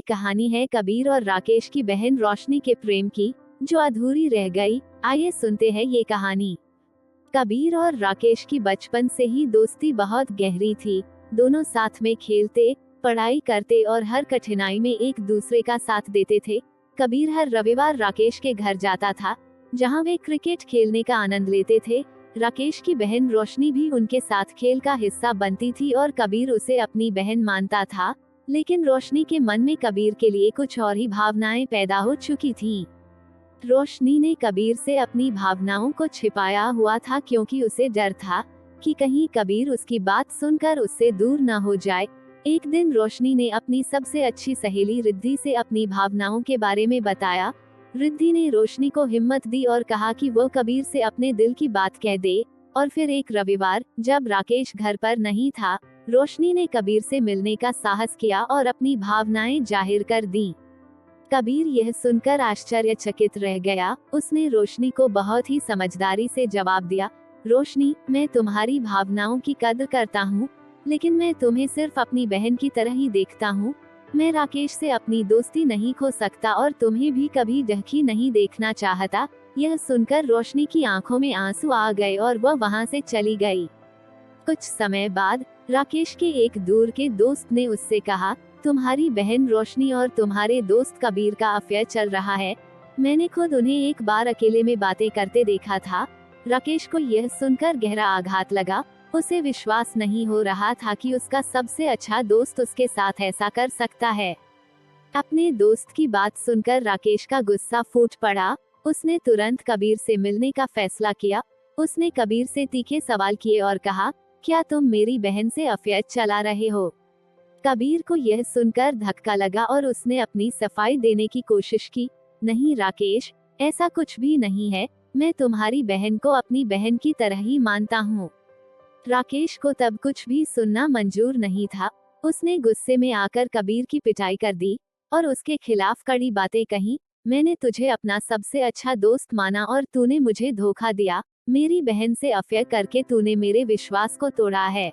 कहानी है कबीर और राकेश की बहन रोशनी के प्रेम की, जो अधूरी रह गई। आइए सुनते हैं ये कहानी। कबीर और राकेश की बचपन से ही दोस्ती बहुत गहरी थी। दोनों साथ में खेलते, पढ़ाई करते और हर कठिनाई में एक दूसरे का साथ देते थे। कबीर हर रविवार राकेश के घर जाता था, जहां वे क्रिकेट खेलने का आनंद लेते थे। राकेश की बहन रोशनी भी उनके साथ खेल का हिस्सा बनती थी और कबीर उसे अपनी बहन मानता था। लेकिन रोशनी के मन में कबीर के लिए कुछ और ही भावनाएं पैदा हो चुकी थीं। रोशनी ने कबीर से अपनी भावनाओं को छिपाया हुआ था, क्योंकि उसे डर था कि कहीं कबीर उसकी बात सुनकर उससे दूर न हो जाए। एक दिन रोशनी ने अपनी सबसे अच्छी सहेली रिद्धि से अपनी भावनाओं के बारे में बताया। रिद्धि ने रोशनी को हिम्मत दी और कहा कि वो कबीर से अपने दिल की बात कह दे। और फिर एक रविवार, जब राकेश घर पर नहीं था, रोशनी ने कबीर से मिलने का साहस किया और अपनी भावनाएं जाहिर कर दी। कबीर यह सुनकर आश्चर्यचकित रह गया। उसने रोशनी को बहुत ही समझदारी से जवाब दिया, रोशनी, मैं तुम्हारी भावनाओं की कद्र करता हूँ, लेकिन मैं तुम्हें सिर्फ अपनी बहन की तरह ही देखता हूँ। मैं राकेश से अपनी दोस्ती नहीं खो सकता और तुम्हें भी कभी ढकी नहीं देखना चाहता। यह सुनकर रोशनी की आंखों में आंसू आ गए और वह वहां से चली गई। कुछ समय बाद राकेश के एक दूर के दोस्त ने उससे कहा, तुम्हारी बहन रोशनी और तुम्हारे दोस्त कबीर का अफेयर चल रहा है। मैंने खुद उन्हें एक बार अकेले में बातें करते देखा था। राकेश को यह सुनकर गहरा आघात लगा। उसे विश्वास नहीं हो रहा था कि उसका सबसे अच्छा दोस्त उसके साथ ऐसा कर सकता है। अपने दोस्त की बात सुनकर राकेश का गुस्सा फूट पड़ा। उसने तुरंत कबीर से मिलने का फैसला किया। उसने कबीर से तीखे सवाल किए और कहा, क्या तुम मेरी बहन से अफेयर चला रहे हो? कबीर को यह सुनकर धक्का लगा और उसने अपनी सफाई देने की कोशिश की। नहीं राकेश, ऐसा कुछ भी नहीं है। मैं तुम्हारी बहन को अपनी बहन की तरह ही मानता हूँ। राकेश को तब कुछ भी सुनना मंजूर नहीं था। उसने गुस्से में आकर कबीर की पिटाई कर दी और उसके खिलाफ कड़ी बातें कही। मैंने तुझे अपना सबसे अच्छा दोस्त माना और तूने मुझे धोखा दिया। मेरी बहन से अफेयर करके तूने मेरे विश्वास को तोड़ा है।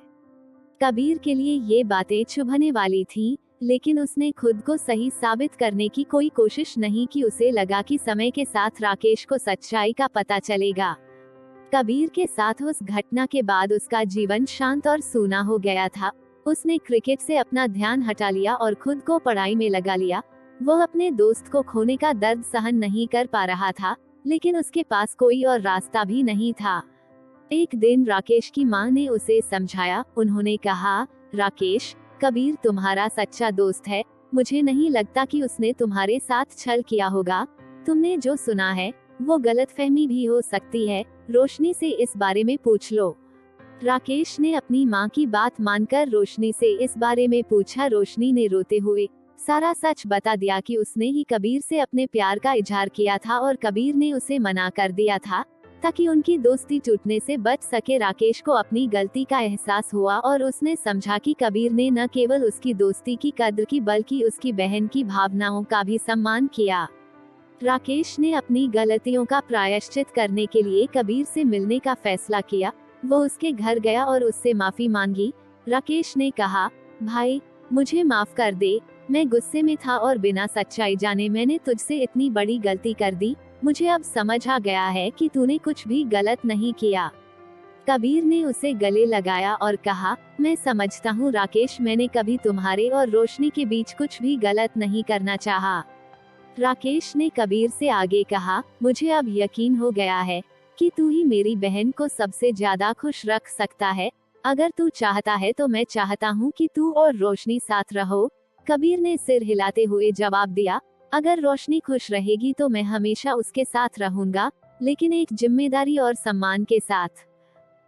कबीर के लिए ये बातें चुभने वाली थी, लेकिन उसने खुद को सही साबित करने की कोई कोशिश नहीं की। उसे लगा कि समय के साथ राकेश को सच्चाई का पता चलेगा। कबीर के साथ उस घटना के बाद उसका जीवन शांत और सूना हो गया था। उसने क्रिकेट से अपना ध्यान हटा लिया और खुद को पढ़ाई में लगा लिया। वह अपने दोस्त को खोने का दर्द सहन नहीं कर पा रहा था, लेकिन उसके पास कोई और रास्ता भी नहीं था। एक दिन राकेश की मां ने उसे समझाया। उन्होंने कहा, राकेश, कबीर तुम्हारा सच्चा दोस्त है। मुझे नहीं लगता कि उसने तुम्हारे साथ छल किया होगा। तुमने जो सुना है वो गलतफहमी भी हो सकती है। रोशनी से इस बारे में पूछ लो। राकेश ने अपनी मां की बात मानकर रोशनी से इस बारे में पूछा। रोशनी ने रोते हुए सारा सच बता दिया कि उसने ही कबीर से अपने प्यार का इजहार किया था और कबीर ने उसे मना कर दिया था, ताकि उनकी दोस्ती टूटने से बच सके। राकेश को अपनी गलती का एहसास हुआ और उसने समझा कि कबीर ने न केवल उसकी दोस्ती की कद्र की, बल्कि उसकी बहन की भावनाओं का भी सम्मान किया। राकेश ने अपनी गलतियों का प्रायश्चित करने के लिए कबीर से मिलने का फैसला किया। वो उसके घर गया और उससे माफी मांगी। राकेश ने कहा, भाई, मुझे माफ कर दे। मैं गुस्से में था और बिना सच्चाई जाने मैंने तुझसे इतनी बड़ी गलती कर दी। मुझे अब समझ आ गया है कि तूने कुछ भी गलत नहीं किया। कबीर ने उसे गले लगाया और कहा, मैं समझता हूँ राकेश, मैंने कभी तुम्हारे और रोशनी के बीच कुछ भी गलत नहीं करना चाहा। राकेश ने कबीर से आगे कहा, मुझे अब यकीन हो गया है कि तू ही मेरी बहन को सबसे ज्यादा खुश रख सकता है। अगर तू चाहता है तो मैं चाहता हूँ कि तू और रोशनी साथ रहो। कबीर ने सिर हिलाते हुए जवाब दिया, अगर रोशनी खुश रहेगी तो मैं हमेशा उसके साथ रहूंगा, लेकिन एक जिम्मेदारी और सम्मान के साथ।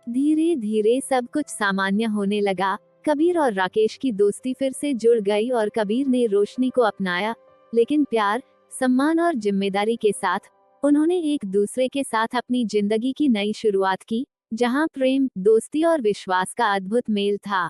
धीरे धीरे सब कुछ सामान्य होने लगा। कबीर और राकेश की दोस्ती फिर से जुड़ गई और कबीर ने रोशनी को अपनाया, लेकिन प्यार, सम्मान और जिम्मेदारी के साथ। उन्होंने एक दूसरे के साथ अपनी जिंदगी की नई शुरुआत की, जहां प्रेम, दोस्ती और विश्वास का अद्भुत मेल था।